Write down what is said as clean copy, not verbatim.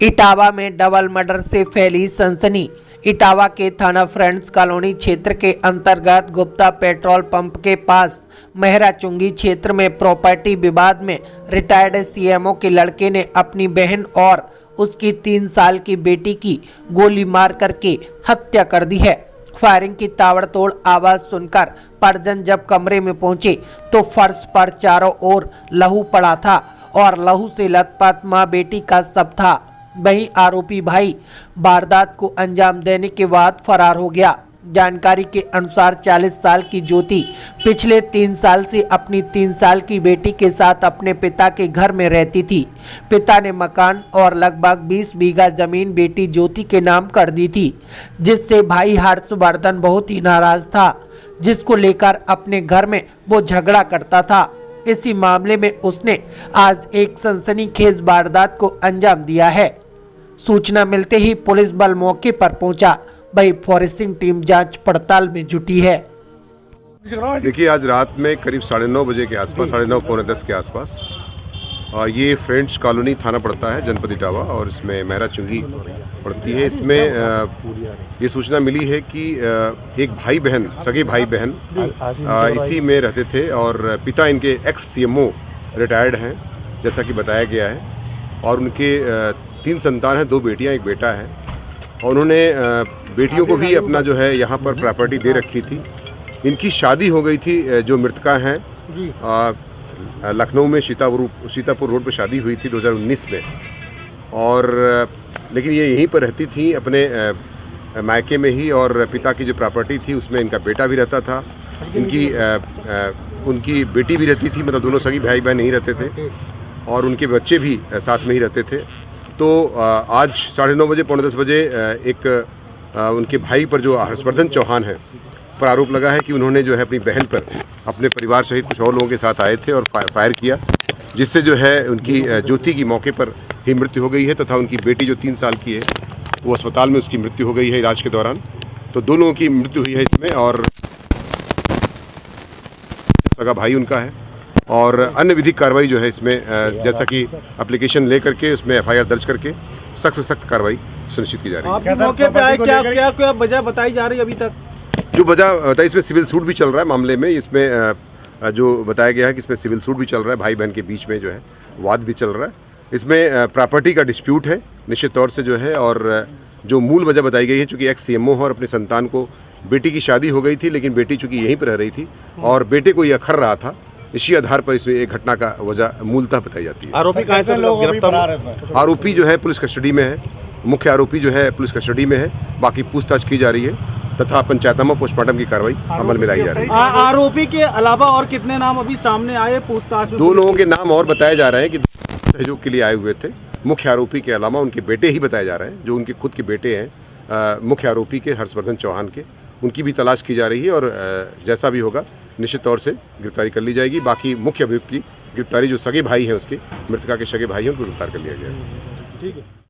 इटावा में double murder से फैली सनसनी। इटावा के थाना फ्रेंड्स कॉलोनी क्षेत्र के अंतर्गत गुप्ता पेट्रोल पंप के पास मेहरा चुंगी क्षेत्र में प्रॉपर्टी विवाद में रिटायर्ड सीएमओ के लड़के ने अपनी बहन और उसकी 3 साल की बेटी की गोली मार करके हत्या कर दी है। फायरिंग की ताबड़तोड़ आवाज सुनकर परिजन जब कमरे में पहुंचे तो फर्श पर चारों ओर लहू पड़ा था और लहू से लथपथ मां बेटी का शव था। वहीं आरोपी भाई वारदात को अंजाम देने के बाद फरार हो गया। जानकारी के अनुसार 40 साल की ज्योति पिछले 3 साल से अपनी 3 साल की बेटी के साथ अपने पिता के घर में रहती थी। पिता ने मकान और लगभग 20 बीघा जमीन बेटी ज्योति के नाम कर दी थी, जिससे भाई हर्षवर्धन बहुत ही नाराज था, जिसको लेकर अपने घर में वो झगड़ा करता था। इसी मामले में उसने आज एक सनसनीखेज वारदात को अंजाम दिया है। सूचना मिलते ही पुलिस बल मौके पर पहुंचा। वही फॉरेंसिक टीम जांच पड़ताल में जुटी है। देखिए, आज रात में करीब 9:30 बजे के आसपास, 9:30 पौने 10 के आसपास ये फ्रेंड्स कॉलोनी थाना पड़ता है जनपद इटावा और इसमें मेहरा चुंगी पड़ती है। इसमें ये सूचना मिली है कि एक भाई बहन, सगे भाई बहन इसी में रहते थे और पिता इनके एक्स सीएमओ रिटायर्ड हैं जैसा कि बताया गया है, और उनके 3 संतान हैं, 2 बेटियां 1 बेटा है, और उन्होंने बेटियों को भी अपना जो है यहाँ पर प्रॉपर्टी दे रखी थी। इनकी शादी हो गई थी, जो मृतका हैं लखनऊ में सीतापुर रोड पर शादी हुई थी 2019 में, और लेकिन ये यहीं पर रहती थी अपने मायके में ही, और पिता की जो प्रॉपर्टी थी उसमें इनका बेटा भी रहता था, उनकी बेटी भी रहती थी, मतलब दोनों सगी भाई बहन नहीं रहते थे, और उनके बच्चे भी साथ में ही रहते थे। तो आज 9:30 बजे पौने 10 बजे एक उनके भाई पर, जो हर्षवर्धन चौहान है, पर आरोप लगा है कि उन्होंने जो है अपनी बहन पर अपने परिवार सहित कुछ और लोगों के साथ आए थे और फायर किया, जिससे जो है उनकी ज्योति की मौके पर ही मृत्यु हो गई है, तथा उनकी बेटी जो 3 साल की है वो अस्पताल में उसकी मृत्यु हो गई है इलाज के दौरान। तो दोनों की मृत्यु हुई है इसमें, और सगा भाई उनका है, और अन्य विधिक कार्रवाई जो है इसमें जैसा कि एप्लीकेशन ले करके उसमें FIR दर्ज करके सख्त से सख्त कार्रवाई सुनिश्चित की जा रही है। आप मौके पे आए, क्या वजह बताई जा रही है अभी तक? जो वजह बताई, इसमें सिविल सूट भी चल रहा है मामले में। इसमें जो बताया गया है कि इसमें सिविल सूट भी चल रहा है, भाई बहन के बीच में जो है वाद भी चल रहा है। इसमें प्रॉपर्टी का डिस्प्यूट है निश्चित तौर से जो है, और जो मूल वजह बताई गई है, चूँकि एक्स सीएमओ है और अपने संतान को, बेटी की शादी हो गई थी लेकिन बेटी चूँकि यहीं पर रह रही थी और बेटे को ये अखर रहा था, इसी आधार पर इसमें एक घटना का वजह मूलतः बताई जाती है। आरोपी कहाँ से गिरफ्तार? आरोपी जो है पुलिस कस्टडी में है, मुख्य आरोपी जो है पुलिस कस्टडी में है, बाकी पूछताछ की जा रही है तथा पंचायतनामा पोस्टमार्टम की कार्रवाई अमल में लाई जा रही है। आरोपी के अलावा और कितने नाम अभी सामने आए पूछताछ में? 2 लोगों के नाम और बताए जा रहे हैं कि सहयोग के लिए आए हुए थे। मुख्य आरोपी के अलावा उनके बेटे ही बताए जा रहे हैं, जो उनके खुद के बेटे हैं मुख्य आरोपी के हर्षवर्धन चौहान के, उनकी भी तलाश की जा रही है, और जैसा भी होगा निश्चित तौर से गिरफ्तारी कर ली जाएगी। बाकी मुख्य अभियुक्त की गिरफ्तारी, जो सगे भाई हैं उसके, मृतका के सगे भाई हैं, उनको गिरफ्तार कर लिया गया है। ठीक है।